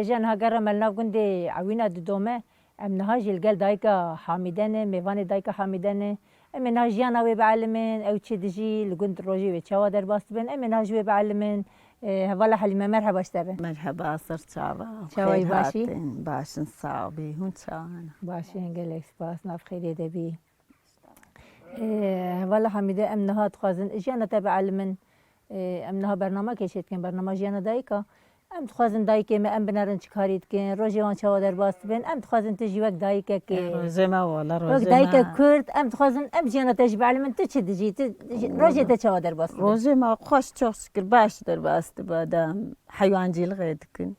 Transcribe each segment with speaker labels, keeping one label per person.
Speaker 1: جانها قرر ملنا قندي عوينا دومه امنها جلقل دايكا حامدانه ميوان دايكا حامدانه امنها جيانا وي بعلمن او تشي دجي لقند روجي وتشاوا در باستبن امنها جوي بعلمن هوالا حليمه مرحبا اشتبه
Speaker 2: مرحبا صرت شعبا
Speaker 1: شاوي باشي
Speaker 2: باشن صعبي هون شانا
Speaker 1: باشي هنقلك سباس ناف خيري دبي هوالا حميده امنها تخازن جيانا تبع علمن امنها برنامج کشید کن برنامج جیانا دایکا ام تخوازن دایکه ما ام بنارن چکارید کن روزی وان چهار در باست بین ام تخوازن تجیوک دایکه که
Speaker 2: روزی ما ولا
Speaker 1: وقت
Speaker 2: روزی
Speaker 1: دایکه
Speaker 2: ما
Speaker 1: کرد ام تخوازن ام جیانا تجیب علمن تو چه دیجی روزی تا چهار در باست
Speaker 2: روزی ما خوش çok şükür baş در باست بادم حیوان جیل غید کن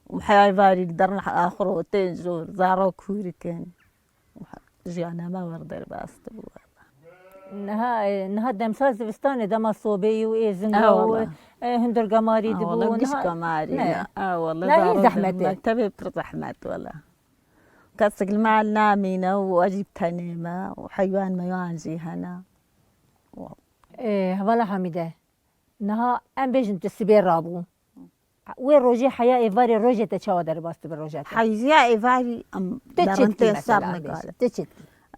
Speaker 2: وحياة واري درنا آخر وتنجور زارو كوري كن جيانا ما ورد در باست
Speaker 1: نها دم ساز بستانه دم صوبي وإيزنها وهندر قماري دبو
Speaker 2: والله مش قماري والله
Speaker 1: لا هي زحمة
Speaker 2: تبي زحمة ولا كسق المال نامينا وأجيب تنيمة وحيوان ما ينجي هنا
Speaker 1: ولا حميدة نها أم بيجن تسبير رابو وين روجي حياة إيفاري روجي تشاو در باست بالروجات
Speaker 2: حياة إيفاري أم
Speaker 1: تشتي مثلا تشتي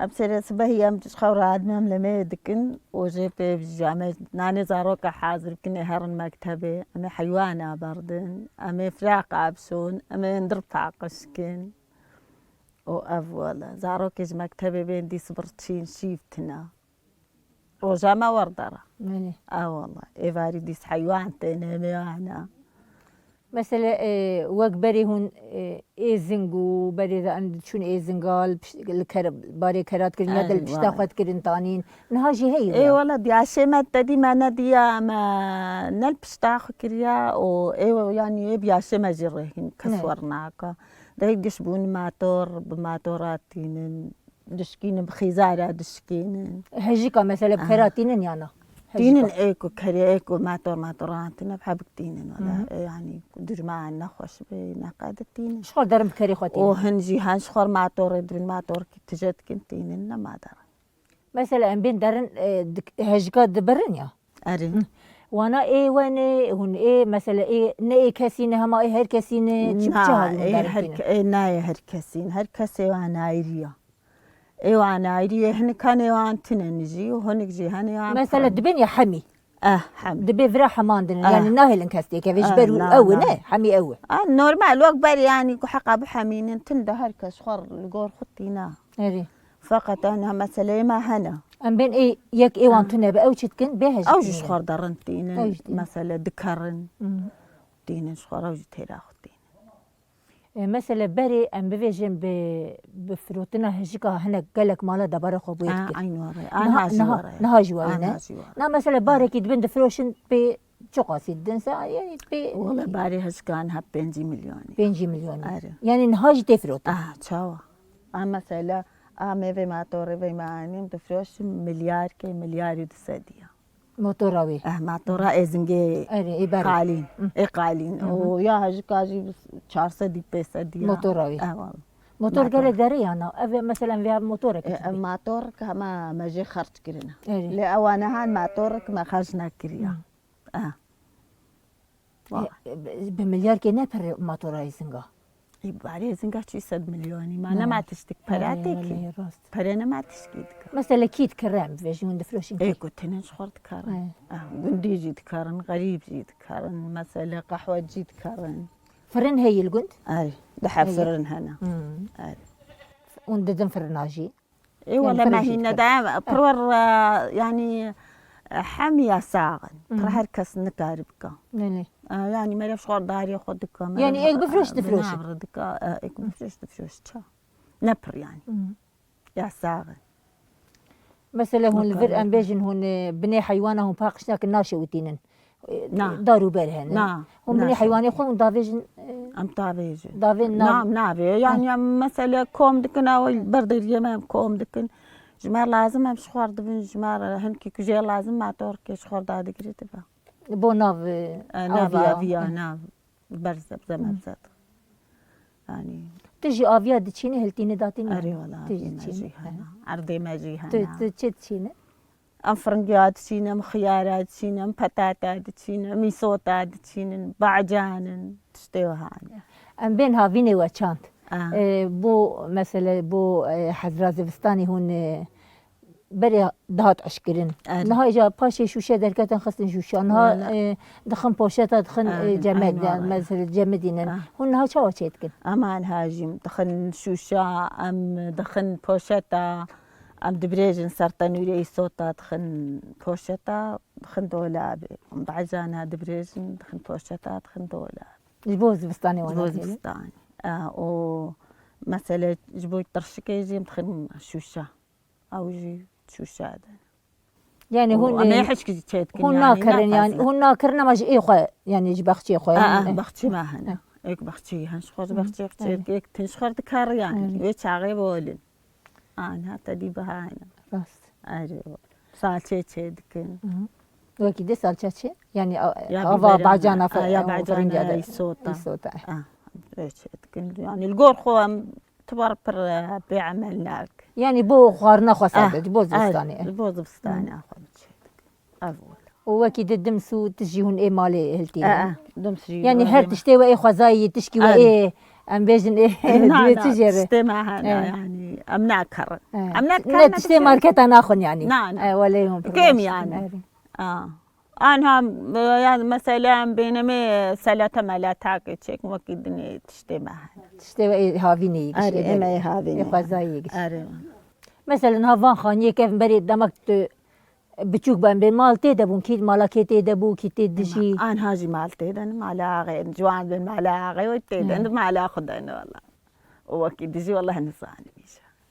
Speaker 2: أبصر سبهي أم تشخور عادم لما دكن وجيب بجامع ناني زاروكا حاضر كني هرن مكتبي أما حيوانة بردن أما فراق عبسون أما ندرفع قشكن وأفولا زاروكيج مكتبي بين دي صبرتشين شيفتنا وجامع وردرة والله إيفاري ديس حيوان تاني ميانا
Speaker 1: مثلا وقبري هون إيزنجو بري ذا عند شون إيزنجال الكرب باري كرات كرنا دل بشتاقات كرن تانين نهاجي هي
Speaker 2: إيه والله دي عشمة تدي ما نديا ما نلبشتاق كريا أو إيه يعني إيه بيعشمة جرهن كسورناكا ده يجشبون ماتور بماتوراتين دشكين بخيزارة دشكين
Speaker 1: هجيكا مثلا بكراتين يانا
Speaker 2: تينن ايكو كري ايكو ماتوراتنا بحب تينن ولا يعني درمان نخوش بنقاد تينن
Speaker 1: شخور درم بكري خوتين
Speaker 2: وهنجي هان شخور ماتور درن ماتور تجد كنت تينن ما در
Speaker 1: مثلا بين درن هجيكا دبرن يا
Speaker 2: ارين
Speaker 1: وانا ايه وانا هون ايه مثلا ايه ناي كاسينه هما ايه هر كاسينه
Speaker 2: تشبتها ايه ناي هر كاسي وانا ايريا ايوه انا ايدي هن كانوا وانتنا نجي وهنك جي هني
Speaker 1: مثلا دبن يا حمي
Speaker 2: حمي
Speaker 1: دبي فرا حماندن يعني ناهل انكستي كيف يجبروا او نه حمي او
Speaker 2: نورمال وقبر يعني حق ابو حمين تنده هركا شخر الجور خطينا فقط انا مثلا ما هنا
Speaker 1: ام بين ايه يك ايه وانتنا باو تشتكن بها
Speaker 2: او شخر درنتين مثلا دكرن دين شخر او تيرا
Speaker 1: مثلا بري ام بفيجن بفروتنا هجيكا هنا قالك مالا دبر خو بيتك انا جواري نا مثلا باري كي دبند فروشن بي جوقاسي دنسا يعني بي
Speaker 2: والله باري هسكان هب بنجي
Speaker 1: مليون يعني نهاج تفروت
Speaker 2: تشاوا مثلا ميفي ماتوري في ماني تفروش مليار كي مليار يدسديا
Speaker 1: موتوراوي
Speaker 2: موتورا ازنجي قالين قالين ويا هجكاجي 400 دي بيسا دي
Speaker 1: موتوراوي والله موتور قال دري انا مثلا فيها موتورك
Speaker 2: موتورك ما جي خرج كرنا لاوانا هان موتورك ما خرجنا كريا
Speaker 1: بمليار كي نفر موتوراي زنقا
Speaker 2: يبقى زنقا 600 مليون ما انا ما تشتك براتك برينا ما تشكيدك
Speaker 1: مثلا كيت كرام فيجون دفروشين
Speaker 2: ايه كنت نشخرت كارن قندي جيت كارن غريب جيت كارن مثلا قهوه جيت كارن
Speaker 1: فرن هي القند
Speaker 2: اي دحا فرن هنا
Speaker 1: اي ونددن فرناجي
Speaker 2: اي والله ما هي ندام برور يعني حمية ساغن ترهركس نكاربكا يعني ما يعرفش غير داري ياخذك
Speaker 1: يعني ايه بفلوس تفلوش
Speaker 2: ايه بفلوس تفلوش نبر يعني يا ساغن
Speaker 1: مثلا هون الفر ام بيجن هون بني حيوانه هون باقشناك الناشوتين دارو برهن هم بني حيوان يخون دافيجن
Speaker 2: ام دافيجن
Speaker 1: دافين
Speaker 2: نعم يعني مثلا كوم دكنا برد اليمام كوم دكن جمار لازم امش خوار دبن جمار هنكي كجي لازم ما توركي شخور دادي كريتبا
Speaker 1: بو ناف
Speaker 2: افيا ناف برزب زمان بزاد يعني
Speaker 1: تجي افيا دتشيني هلتيني داتيني
Speaker 2: اري والله تجي هنا عرضي ما جي هنا
Speaker 1: تشيني
Speaker 2: ام فرنجات تشينا مخيارات تشينا بطاطا تشينا ميسوطا تشينا بعجان تشتيوها
Speaker 1: ام بين هافيني وچاند
Speaker 2: آه.
Speaker 1: بو مثلا بو حضرات زفستاني هون بري دهات عشكرين نها اجا باشي شوشه دركتن خصن شوشه نها دخن بوشتا دخن جمد مثلا جمدين هون نها شو تشيتكن
Speaker 2: امان هاجم دخن شوشه ام دخن بوشتا ام دبريجن سرطانوري صوتا دخن بوشتا دخن دولاب ام بعجانا دبريجن دخن بوشتا دخن دولاب
Speaker 1: جبوز بستاني وانا
Speaker 2: جبوز بستاني و مثلا جبوي ترشكي جيم دخن شوشه او جي شوشه هذا
Speaker 1: يعني هون
Speaker 2: ما يحش كذي
Speaker 1: هون ناكرن يعني هون ناكرنا ما جي اخو يعني جبختي اخو
Speaker 2: بختي ما هنا ايك بختي هنشخر بختي ايك تنشخر دكار يعني ويش عقيب ولن انا حتى دي بهانا
Speaker 1: بس
Speaker 2: ايوه سالتشي دكن
Speaker 1: وكيدي سالتشي يعني افا بعجانا
Speaker 2: يا بعجانا الصوت
Speaker 1: الصوت
Speaker 2: ايش دكن يعني الجور خو تبربر بعملناك
Speaker 1: يعني بو خارنا خصاد بوز بستاني
Speaker 2: البوز بستاني اخذ اول
Speaker 1: وكيد الدمسو تجيهن ايه مالي هلتي
Speaker 2: دمسي
Speaker 1: يعني هر تشتي وايه خزاي تشكي وايه ام بيجن ايه تجري
Speaker 2: تشتي معها يعني امناكر
Speaker 1: امناكر تشتي ماركت انا اخن يعني ولا يوم
Speaker 2: كم يعني انا يعني مثلا بينما سلطه ملاتاك تشيك وكيدني تشتي معها
Speaker 1: تشتي وايه هافيني
Speaker 2: اري ما هافيني
Speaker 1: خزاي
Speaker 2: اري
Speaker 1: مثلا هافان خانيه كيف بريد دمك بتشوك بان بين مالتي دبون كيد مالكي تدبو كي تدشي
Speaker 2: انا هاجي مالتي انا مالاغي جوان بين مالاغي وتيد انا مالا خد انا والله وكيد دجي والله نصاني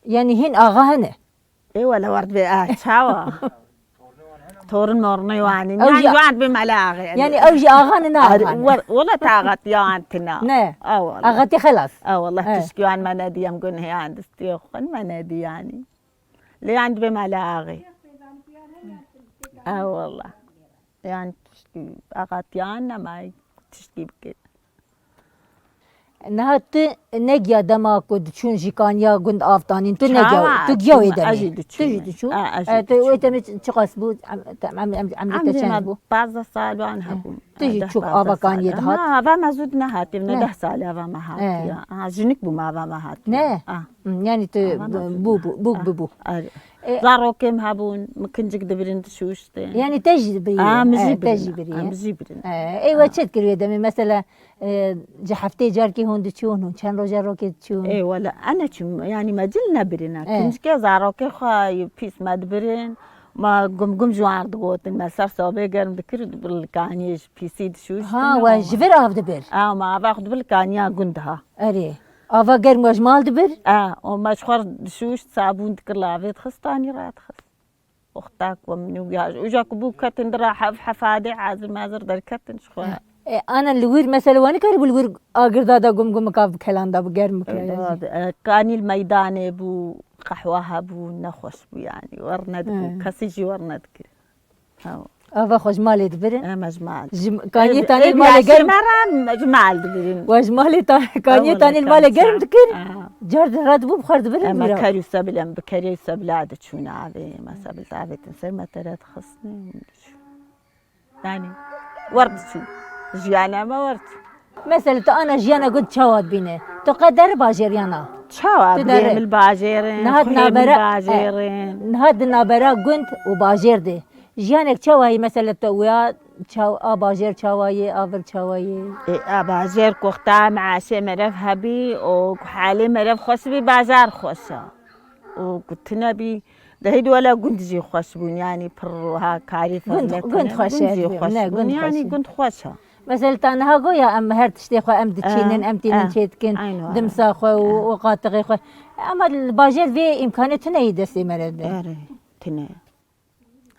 Speaker 1: يعني هن اغاهنه
Speaker 2: اي ولا ورد بي تشاوا تورن مورني واني جوان بين مالاغي
Speaker 1: يعني اوجي اغانا
Speaker 2: والله تاغت يا انتنا
Speaker 1: والله اغتي خلاص
Speaker 2: والله تشكي عن منادي يوم قلنا هي عند استيخن منادي يعني ليه عند بملاغي والله يعني تشتي أغاتيانا ما تشتي بكده
Speaker 1: نهات نجيا دما كود شون جيكانيا كنت آفتاني تو نجيا تجيا ويدمي تجي شو ويدمي تقاس بود عملت تشانبو
Speaker 2: بعض الصال وأنا هبون
Speaker 1: تجي تشوف آبا كان يدهات
Speaker 2: هذا ما زود نهاتي من 10 سال هذا ما هاتي جنك بو ما هذا ما هاتي
Speaker 1: يعني بو
Speaker 2: زاروكم هابون ممكن جك دبرين تشوشتين يعني
Speaker 1: تجربية
Speaker 2: مزيبرين
Speaker 1: ايوه تشكر يدمي مثلا جحفتي جاركي هون تشون هون كان روجا روكي تشون
Speaker 2: اي ولا انا يعني ما جلنا برينا كنت كي زاروكي خاي بيس ما دبرين ما قم جوار دغوت ما صار صوبي قرم ذكر بالكانيش بيسي تشوش
Speaker 1: وجبر اف دبر
Speaker 2: ما باخذ بالكانيا قندها
Speaker 1: اري افا قرم وجمال دبر
Speaker 2: وما شخر شوش صابون ذكر لافيت خستاني رات خس اختك ومن وجاك بوكا تندرا حفادي عازل مازر دركتن شخوا
Speaker 1: انا الور مثلا وانا كارب الور اقر دادا قم كاب كلان دا بقرم
Speaker 2: كاني الميدان بو قحوها بو نخوش بو يعني ورند بو كسيجي ورند كده
Speaker 1: افا خوش مالي دبرن
Speaker 2: مجمال
Speaker 1: كاني تاني المالي قرم
Speaker 2: مجمال دبرن
Speaker 1: وجمالي كاني تاني المالي قرم تكر جارد راد بو بخار دبرن
Speaker 2: ما كاريو سبلم بكاريو سبلاد تشون عادي ما سبلت عادي تنسر ما ترى تخصني يعني ورد شو جيانا ما ورد
Speaker 1: مثلا تو انا جيانا قلت شواد بينه تو قدر باجريانا
Speaker 2: شواد بين الباجرين
Speaker 1: نهاد نابرا قلت وباجر دي جيانك شواي مثلا تو تشاو باجر شواي افر شواي
Speaker 2: باجر كوختا مع شي مرف هبي وحالي مرف خصبي بازار خوشا وكنت نبي دهيد ولا قلت جي خوشبون يعني برها كارثه
Speaker 1: قلت خوشا
Speaker 2: يعني قلت خوشا
Speaker 1: مثلا انا هاقو يا ام هرت شتيخو ام دتشينن ام تينن شيتكن دمساخو وقاطغي خو اما الباجر في امكانيتنا يدسي مرد
Speaker 2: تنه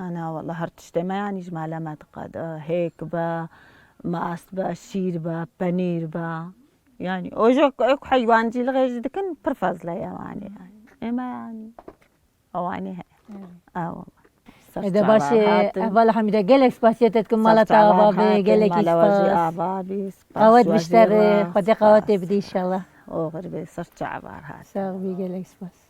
Speaker 2: انا والله هرت ما يعني جمال ما تقاد هيك با ماس با شير با بنير با يعني اوجك حيوان جي لغايه دكن برفاز لا يعني ما يعني اواني والله
Speaker 1: إذا باشي أفضل حميدة جالك سباسيتكم مالتا بابي جالك
Speaker 2: سباس
Speaker 1: قوات بشتر خدي قواتي بدي إن شاء الله
Speaker 2: غربي صرت عبار هذا
Speaker 1: ساغبي جالك سباس